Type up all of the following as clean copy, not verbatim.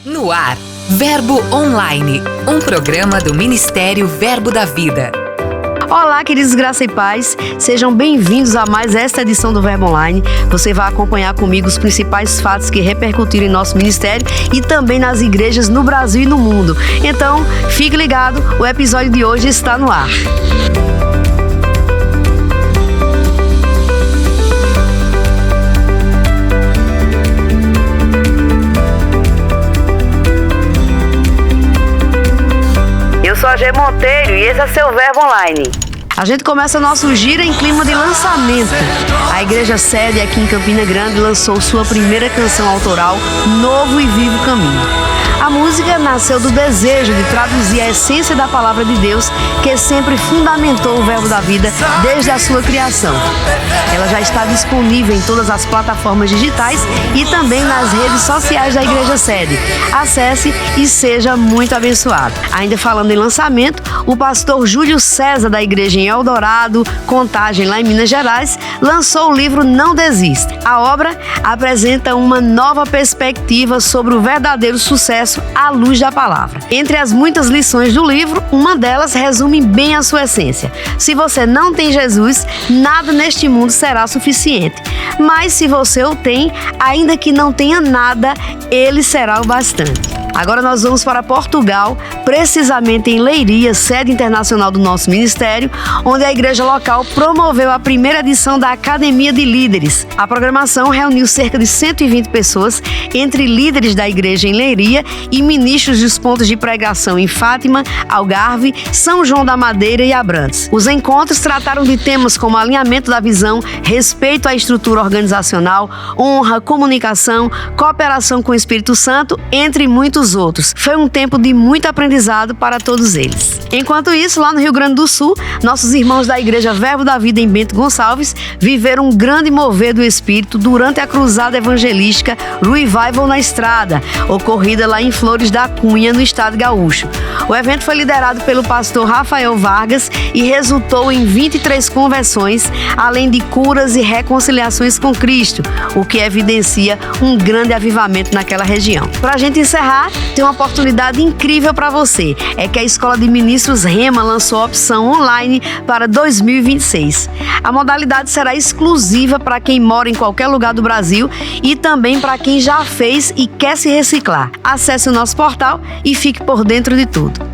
No ar, Verbo Online, um programa do Ministério Verbo da Vida. Olá, queridos, graça e paz, sejam bem-vindos a mais esta edição do Verbo Online. Você vai acompanhar comigo os principais fatos que repercutiram em nosso ministério e também nas igrejas no Brasil e no mundo. Então, fique ligado, o episódio de hoje está no ar. Eu sou a G Monteiro e esse é seu Verbo Online. A gente começa nosso giro em clima de lançamento. A Igreja Sede aqui em Campina Grande lançou sua primeira canção autoral, Novo e Vivo Caminho. A música nasceu do desejo de traduzir a essência da palavra de Deus, que sempre fundamentou o Verbo da Vida desde a sua criação. Ela já está disponível em todas as plataformas digitais e também nas redes sociais da Igreja Sede. Acesse e seja muito abençoado. Ainda falando em lançamento, o pastor Júlio César, da igreja em Eldorado, Contagem, lá em Minas Gerais, lançou o livro Não Desista. A obra apresenta uma nova perspectiva sobre o verdadeiro sucesso à luz da palavra. Entre as muitas lições do livro, uma delas resume bem a sua essência. Se você não tem Jesus, nada neste mundo será suficiente. Mas se você o tem, ainda que não tenha nada, ele será o bastante. Agora nós vamos para Portugal, precisamente em Leiria, sede internacional do nosso ministério, onde a igreja local promoveu a primeira edição da Academia de Líderes. A programação reuniu cerca de 120 pessoas, entre líderes da igreja em Leiria e ministros dos pontos de pregação em Fátima, Algarve, São João da Madeira e Abrantes. Os encontros trataram de temas como alinhamento da visão, respeito à estrutura organizacional, honra, comunicação, cooperação com o Espírito Santo, entre muitos outros. Foi um tempo de muito aprendizado para todos eles. Enquanto isso, lá no Rio Grande do Sul, nossos irmãos da Igreja Verbo da Vida em Bento Gonçalves viveram um grande mover do Espírito durante a cruzada evangelística Revival na Estrada, ocorrida lá em Flores da Cunha, no estado gaúcho. O evento foi liderado pelo pastor Rafael Vargas e resultou em 23 conversões, além de curas e reconciliações com Cristo, o que evidencia um grande avivamento naquela região. Para a gente encerrar, tem uma oportunidade incrível para você. É que a Escola de Ministros Rema lançou a opção online para 2026. A modalidade será exclusiva para quem mora em qualquer lugar do Brasil e também para quem já fez e quer se reciclar. Acesse o nosso portal e fique por dentro de tudo.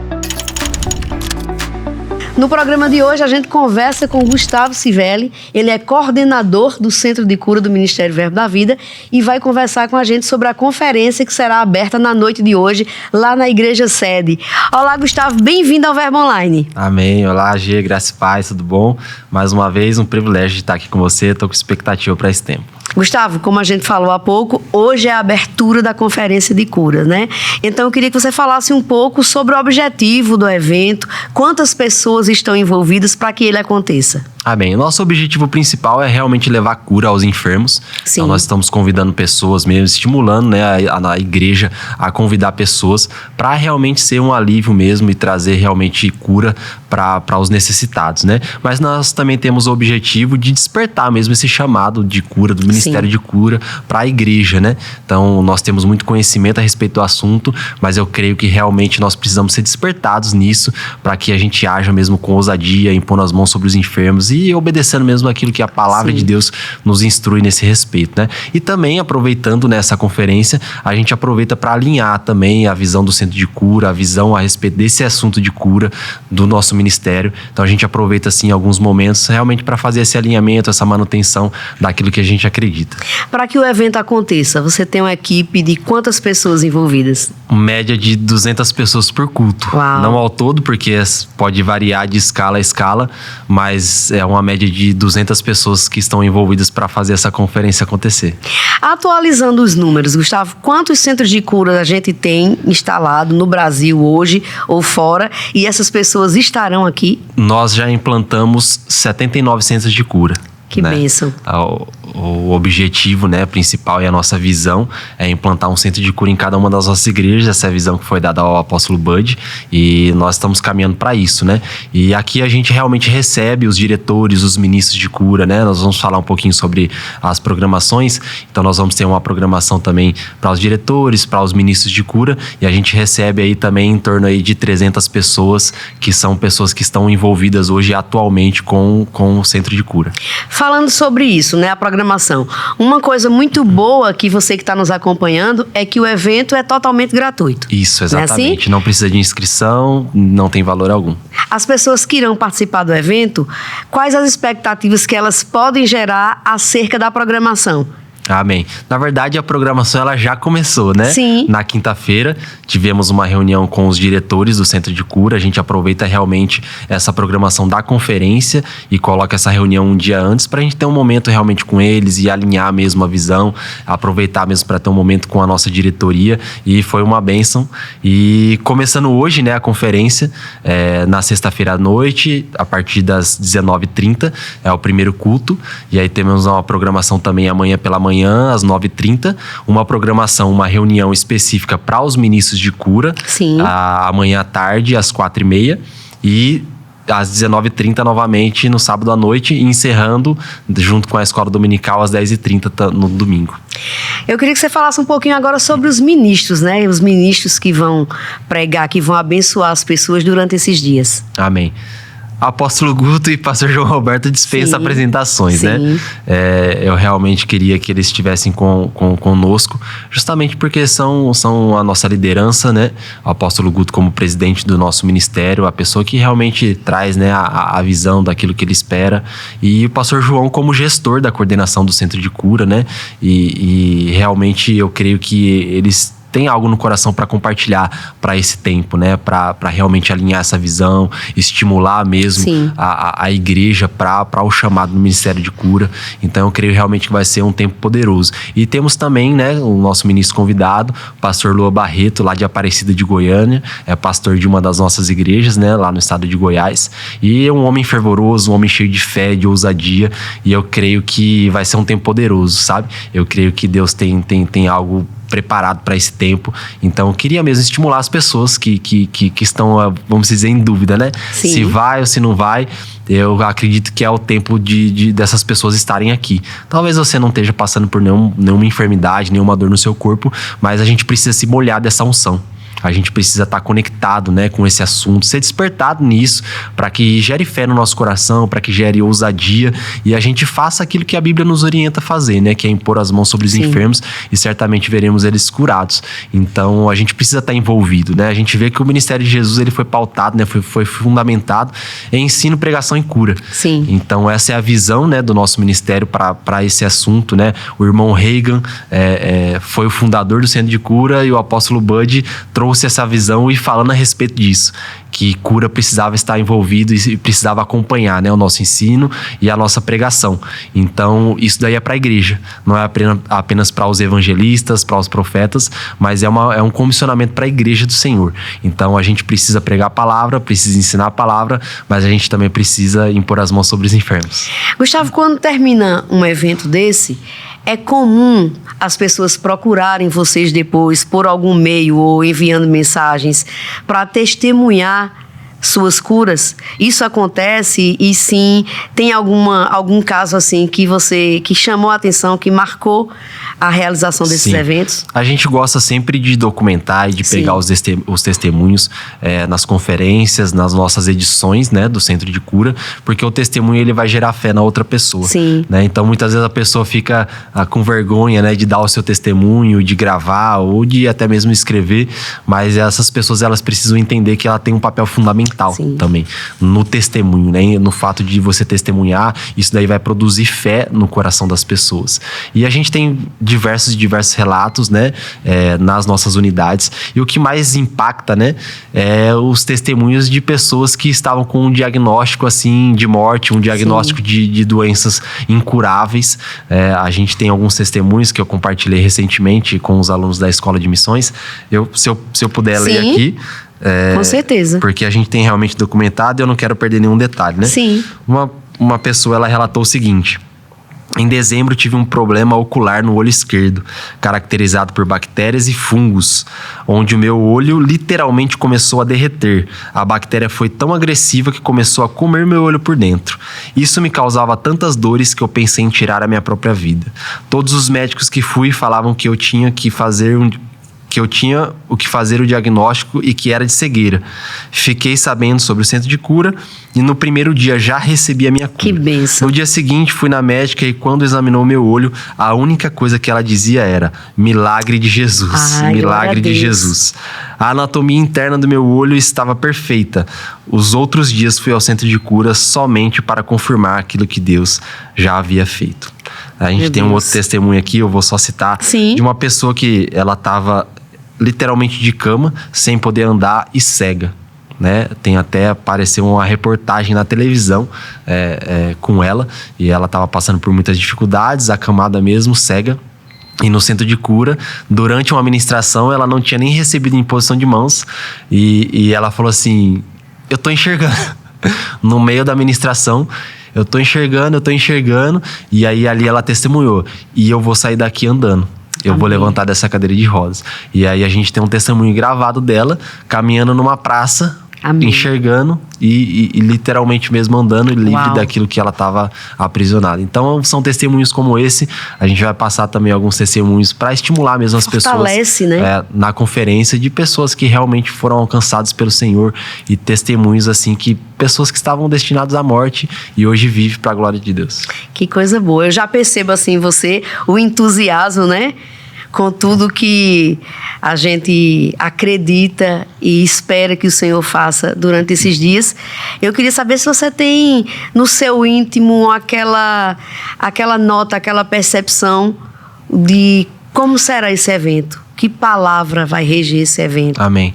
No programa de hoje, a gente conversa com Gustavo Civelli. Ele é coordenador do Centro de Cura do Ministério Verbo da Vida e vai conversar com a gente sobre a conferência que será aberta na noite de hoje, lá na Igreja Sede. Olá, Gustavo, bem-vindo ao Verbo Online. Amém. Olá, Gê, graça e paz, tudo bom? Mais uma vez, um privilégio de estar aqui com você. Estou com expectativa para esse tempo. Gustavo, como a gente falou há pouco, hoje é a abertura da Conferência de Cura, né? Então eu queria que você falasse um pouco sobre o objetivo do evento, quantas pessoas estão envolvidas para que ele aconteça. Bem, o nosso objetivo principal é realmente levar cura aos enfermos. Sim. Então nós estamos convidando pessoas mesmo, estimulando, né, a igreja a convidar pessoas para realmente ser um alívio mesmo e trazer realmente cura para os necessitados, né? Mas nós também temos o objetivo de despertar mesmo esse chamado de cura, do Ministério Sim. de Cura para a igreja, né? Então nós temos muito conhecimento a respeito do assunto, mas eu creio que realmente nós precisamos ser despertados nisso para que a gente haja mesmo com ousadia, impondo as mãos sobre os enfermos e obedecendo mesmo aquilo que a palavra Sim. de Deus nos instrui nesse respeito, né? E também aproveitando nessa conferência, a gente aproveita para alinhar também a visão do Centro de Cura, a visão a respeito desse assunto de cura do nosso ministério. Então a gente aproveita assim alguns momentos realmente para fazer esse alinhamento, essa manutenção daquilo que a gente acredita. Para que o evento aconteça, você tem uma equipe de quantas pessoas envolvidas? Média de 200 pessoas por culto. Uau. Não ao todo, porque pode variar de escala a escala, mas é uma média de 200 pessoas que estão envolvidas para fazer essa conferência acontecer. Atualizando os números, Gustavo, quantos centros de cura a gente tem instalado no Brasil hoje ou fora e essas pessoas estarão aqui? Nós já implantamos 79 centros de cura. Que bênção. O objetivo, né, principal e a nossa visão é implantar um centro de cura em cada uma das nossas igrejas. Essa é a visão que foi dada ao apóstolo Bud e nós estamos caminhando para isso, né? E aqui a gente realmente recebe os diretores, os ministros de cura, né? Nós vamos falar um pouquinho sobre as programações. Então nós vamos ter uma programação também para os diretores, para os ministros de cura, e a gente recebe aí também em torno aí de 300 pessoas, que são pessoas que estão envolvidas hoje atualmente com o centro de cura. Falando sobre isso, né, a programação. Uma coisa muito boa que você que está nos acompanhando é que o evento é totalmente gratuito. Isso, exatamente. Não é assim? Não precisa de inscrição, não tem valor algum. As pessoas que irão participar do evento, quais as expectativas que elas podem gerar acerca da programação? Amém. Na verdade, a programação ela já começou, né? Sim. Na quinta-feira, tivemos uma reunião com os diretores do Centro de Cura. A gente aproveita realmente essa programação da conferência e coloca essa reunião um dia antes para a gente ter um momento realmente com eles e alinhar mesmo a visão, aproveitar mesmo para ter um momento com a nossa diretoria. E foi uma bênção. E começando hoje, né, a conferência, na sexta-feira à noite, a partir das 19h30, é o primeiro culto. E aí temos uma programação também amanhã pela manhã, às 9h30, uma programação, uma reunião específica para os ministros de cura. Sim. Amanhã à tarde, às 4h30, e às 19h30 novamente no sábado à noite, encerrando junto com a escola dominical às 10h30 no domingo. Eu queria que você falasse um pouquinho agora sobre os ministros, né? Os ministros que vão pregar, que vão abençoar as pessoas durante esses dias. Amém. Apóstolo Guto e pastor João Roberto dispensam apresentações, sim, né? Eu realmente queria que eles estivessem conosco, justamente porque são a nossa liderança, né? O apóstolo Guto como presidente do nosso ministério, a pessoa que realmente traz, né, a visão daquilo que ele espera, e o pastor João como gestor da coordenação do Centro de Cura, né? E realmente eu creio que eles tem algo no coração para compartilhar para esse tempo, né? Para realmente alinhar essa visão, estimular mesmo a igreja para o chamado do Ministério de Cura. Então eu creio realmente que vai ser um tempo poderoso. E temos também, né, o nosso ministro convidado, o pastor Lua Barreto, lá de Aparecida de Goiânia, é pastor de uma das nossas igrejas, né, lá no estado de Goiás. E é um homem fervoroso, um homem cheio de fé, de ousadia, e eu creio que vai ser um tempo poderoso, sabe? Eu creio que Deus tem algo preparado para esse tempo. Então eu queria mesmo estimular as pessoas que estão, vamos dizer, em dúvida, né? Sim. Se vai ou se não vai. Eu acredito que é o tempo dessas pessoas estarem aqui. Talvez você não esteja passando por nenhuma enfermidade, nenhuma dor no seu corpo, mas a gente precisa se molhar dessa unção. A gente precisa estar conectado, né, com esse assunto, ser despertado nisso, para que gere fé no nosso coração, para que gere ousadia e a gente faça aquilo que a Bíblia nos orienta a fazer, né, que é impor as mãos sobre os enfermos e certamente veremos eles curados. Então a gente precisa estar envolvido, né? A gente vê que o ministério de Jesus ele foi pautado, né, foi fundamentado em ensino, pregação e cura. Sim. Então essa é a visão, né, do nosso ministério para esse assunto, né? O irmão Reagan foi o fundador do Centro de Cura e o apóstolo Bud trouxe essa visão e falando a respeito disso, que cura precisava estar envolvido e precisava acompanhar, né, o nosso ensino e a nossa pregação. Então isso daí é para a igreja, não é apenas para os evangelistas, para os profetas, mas é um comissionamento para a igreja do Senhor. Então a gente precisa pregar a palavra, precisa ensinar a palavra, mas a gente também precisa impor as mãos sobre os enfermos. Gustavo, quando termina um evento desse, é comum as pessoas procurarem vocês depois por algum meio ou enviando mensagens para testemunhar suas curas? Isso acontece? E sim, tem algum caso assim que chamou a atenção, que marcou a realização desses eventos? A gente gosta sempre de documentar e de pegar os testemunhos nas conferências, nas nossas edições, né, do Centro de Cura, porque o testemunho ele vai gerar fé na outra pessoa. Sim. Né? Então muitas vezes a pessoa fica com vergonha, né, de dar o seu testemunho, de gravar ou de até mesmo escrever, mas essas pessoas elas precisam entender que ela tem um papel fundamental também no testemunho, né? No fato de você testemunhar, isso daí vai produzir fé no coração das pessoas. E a gente tem diversos relatos, né, nas nossas unidades. E o que mais impacta, né, é os testemunhos de pessoas que estavam com um diagnóstico assim de morte, um diagnóstico de doenças incuráveis. A gente tem alguns testemunhos que eu compartilhei recentemente com os alunos da Escola de Missões. Se eu puder ler aqui. Com certeza. Porque a gente tem realmente documentado e eu não quero perder nenhum detalhe, né? Sim. Uma pessoa, ela relatou o seguinte: Em dezembro, tive um problema ocular no olho esquerdo, caracterizado por bactérias e fungos, onde o meu olho literalmente começou a derreter. A bactéria foi tão agressiva que começou a comer meu olho por dentro. Isso me causava tantas dores que eu pensei em tirar a minha própria vida. Todos os médicos que fui falavam que eu tinha o que fazer o diagnóstico e que era de cegueira. Fiquei sabendo sobre o centro de cura e no primeiro dia já recebi a minha cura. Que bênção. No dia seguinte fui na médica e quando examinou meu olho, a única coisa que ela dizia era: milagre de Jesus, milagre de Jesus. A anatomia interna do meu olho estava perfeita. Os outros dias fui ao centro de cura somente para confirmar aquilo que Deus já havia feito. A gente tem um outro testemunho aqui, eu vou só citar, de uma pessoa que ela estava literalmente de cama, sem poder andar e cega, né? Tem até, apareceu uma reportagem na televisão com ela, e ela estava passando por muitas dificuldades, acamada mesmo, cega. E no centro de cura, durante uma ministração, ela não tinha nem recebido imposição de mãos, e ela falou assim: eu tô enxergando. No meio da ministração, eu tô enxergando, e aí ali ela testemunhou: e eu vou sair daqui andando. Eu vou levantar dessa cadeira de rodas. E aí a gente tem um testemunho gravado dela, caminhando numa praça, enxergando e literalmente mesmo andando, livre daquilo que ela estava aprisionada. Então são testemunhos como esse. A gente vai passar também alguns testemunhos para estimular mesmo as pessoas, né? Na conferência, de pessoas que realmente foram alcançadas pelo Senhor, e testemunhos assim, que pessoas que estavam destinadas à morte e hoje vivem para a glória de Deus. Que coisa boa. Eu já percebo assim em você o entusiasmo, né? Com tudo que a gente acredita e espera que o Senhor faça durante esses dias. Eu queria saber se você tem no seu íntimo aquela nota, aquela percepção de como será esse evento. Que palavra vai reger esse evento? Amém.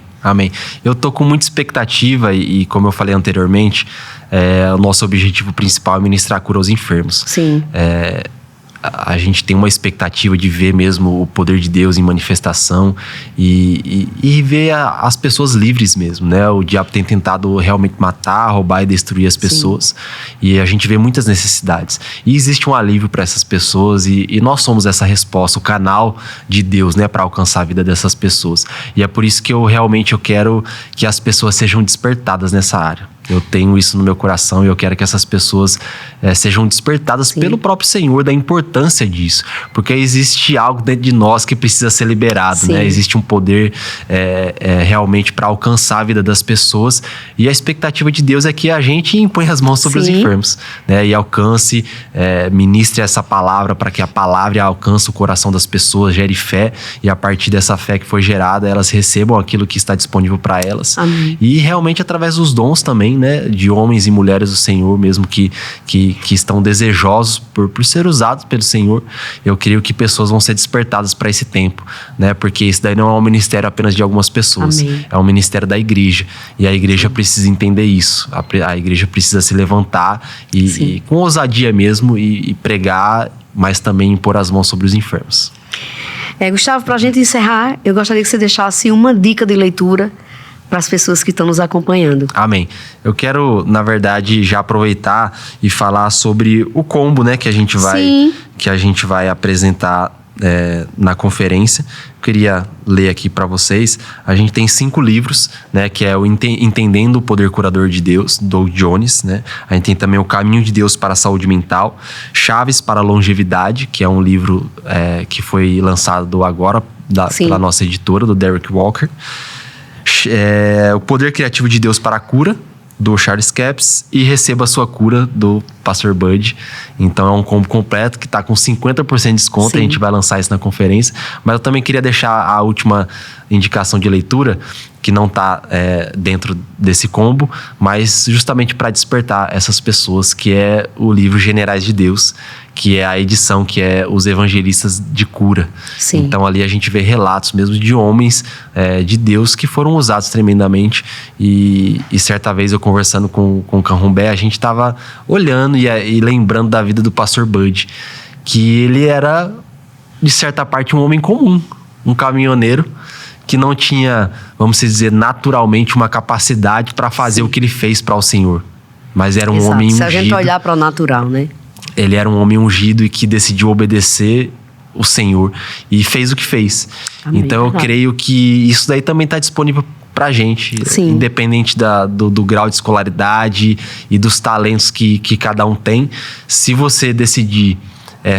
Eu tô com muita expectativa e como eu falei anteriormente, o nosso objetivo principal é ministrar cura aos enfermos. Sim. A gente tem uma expectativa de ver mesmo o poder de Deus em manifestação e ver as pessoas livres mesmo, né? O diabo tem tentado realmente matar, roubar e destruir as pessoas. Sim. E a gente vê muitas necessidades. E existe um alívio para essas pessoas e nós somos essa resposta, o canal de Deus, né? Para alcançar a vida dessas pessoas. E é por isso que eu quero que as pessoas sejam despertadas nessa área. Eu tenho isso no meu coração e eu quero que essas pessoas sejam despertadas pelo próprio Senhor, da importância disso. Porque existe algo dentro de nós que precisa ser liberado, né? Existe um poder realmente para alcançar a vida das pessoas. E a expectativa de Deus é que a gente impõe as mãos sobre os enfermos, né? E alcance, ministre essa palavra para que a palavra alcance o coração das pessoas, gere fé. E a partir dessa fé que foi gerada, elas recebam aquilo que está disponível para elas. Amém. E realmente através dos dons também, né, de homens e mulheres do Senhor mesmo que estão desejosos por ser usados pelo Senhor. Eu creio que pessoas vão ser despertadas para esse tempo, né, porque isso daí não é um ministério apenas de algumas pessoas. Amém. É um ministério da igreja, e a igreja precisa entender isso. A igreja precisa se levantar e com ousadia mesmo e pregar, mas também impor as mãos sobre os enfermos. Gustavo, para a gente encerrar, eu gostaria que você deixasse uma dica de leitura para as pessoas que estão nos acompanhando. Amém. Eu quero, na verdade, já aproveitar e falar sobre o combo, né, que a gente vai apresentar na conferência. Eu queria ler aqui para vocês. A gente tem 5 livros, né, que é o Entendendo o Poder Curador de Deus, Doug Jones, né? A gente tem também O Caminho de Deus para a Saúde Mental, Chaves para a Longevidade, que é um livro que foi lançado agora pela nossa editora, do Derek Walker. O Poder Criativo de Deus para a Cura, do Charles Capps, e Receba a Sua Cura, do Pastor Bud. Então é um combo completo que está com 50% de desconto. Sim. A gente vai lançar isso na conferência. Mas eu também queria deixar a última indicação de leitura, que não está dentro desse combo, mas justamente para despertar essas pessoas, que é o livro Generais de Deus, que é a edição que é Os Evangelistas de Cura. Sim. Então ali a gente vê relatos mesmo de homens de Deus que foram usados tremendamente. E certa vez eu conversando com o Canrumbé, a gente estava olhando e lembrando da vida do Pastor Bud, que ele era, de certa parte, um homem comum, um caminhoneiro, que não tinha, vamos dizer, naturalmente uma capacidade para fazer o que ele fez para o Senhor. Mas era um homem ungido. Se a gente olhar para o natural, né? ele era um homem ungido e que decidiu obedecer o Senhor e fez o que fez. Amém. Então eu creio que isso daí também está disponível pra gente, sim, independente do grau de escolaridade e dos talentos que cada um tem. Se você decidir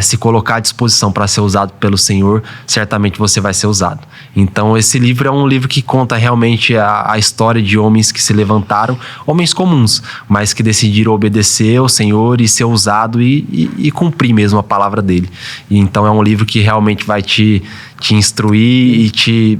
se colocar à disposição para ser usado pelo Senhor, certamente você vai ser usado. Então esse livro é um livro que conta realmente a história de homens que se levantaram, homens comuns, mas que decidiram obedecer ao Senhor e ser usado e cumprir mesmo a palavra dele. E então é um livro que realmente vai te instruir e te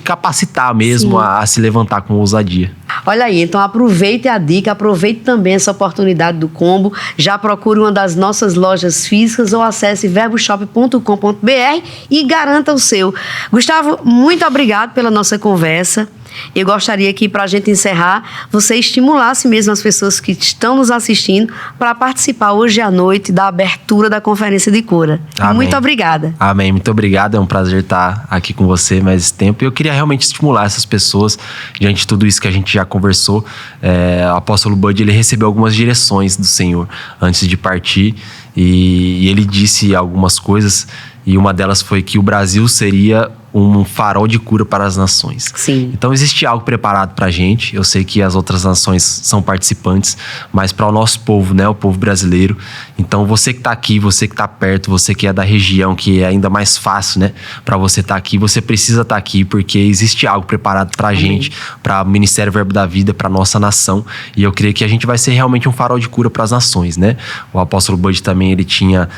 capacitar mesmo a se levantar com ousadia. Olha aí, então aproveite a dica, aproveite também essa oportunidade do combo, já procure uma das nossas lojas físicas ou acesse verboshop.com.br e garanta o seu. Gustavo, muito obrigado pela nossa conversa. Eu gostaria que, para a gente encerrar, você estimulasse mesmo as pessoas que estão nos assistindo para participar hoje à noite da abertura da Conferência de Cura. Amém. Muito obrigada. Amém, muito obrigado. É um prazer estar aqui com você mais esse tempo. Eu queria realmente estimular essas pessoas diante de tudo isso que a gente já conversou. O apóstolo Bud, ele recebeu algumas direções do Senhor antes de partir e ele disse algumas coisas e uma delas foi que o Brasil seria um farol de cura para as nações. Sim. Então existe algo preparado para a gente. Eu sei que as outras nações são participantes, mas para o nosso povo, né, o povo brasileiro. Então você que está aqui, você que está perto, você que é da região, que é ainda mais fácil, né, para você estar aqui, você precisa estar aqui porque existe algo preparado para a gente, para o Ministério Verbo da Vida, para nossa nação. E eu creio que a gente vai ser realmente um farol de cura para as nações, né? O apóstolo Bud também, ele tinha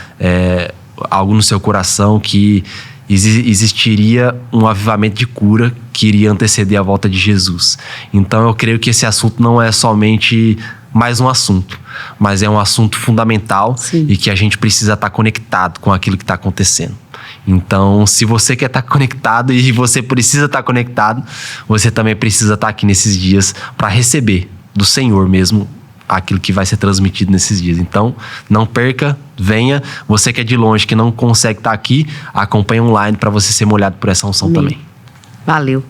algo no seu coração que existiria um avivamento de cura que iria anteceder a volta de Jesus. Então eu creio que esse assunto não é somente mais um assunto, mas é um assunto fundamental. Sim. E que a gente precisa estar conectado com aquilo que está acontecendo. Então, se você quer estar conectado e você precisa estar conectado, você também precisa estar aqui nesses dias para receber do Senhor mesmo aquilo que vai ser transmitido nesses dias. Então, não perca, venha. Você que é de longe, que não consegue estar aqui, acompanhe online para você ser molhado por essa unção. Amém. Também. Valeu.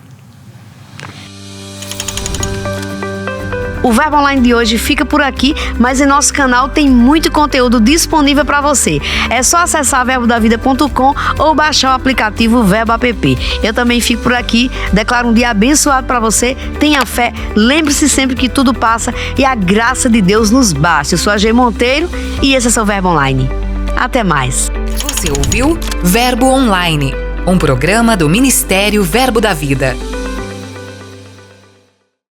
O Verbo Online de hoje fica por aqui, mas em nosso canal tem muito conteúdo disponível para você. É só acessar verbodavida.com ou baixar o aplicativo Verbo App. Eu também fico por aqui, declaro um dia abençoado para você. Tenha fé, lembre-se sempre que tudo passa e a graça de Deus nos basta. Eu sou a G Monteiro e esse é o seu Verbo Online. Até mais. Você ouviu Verbo Online, um programa do Ministério Verbo da Vida.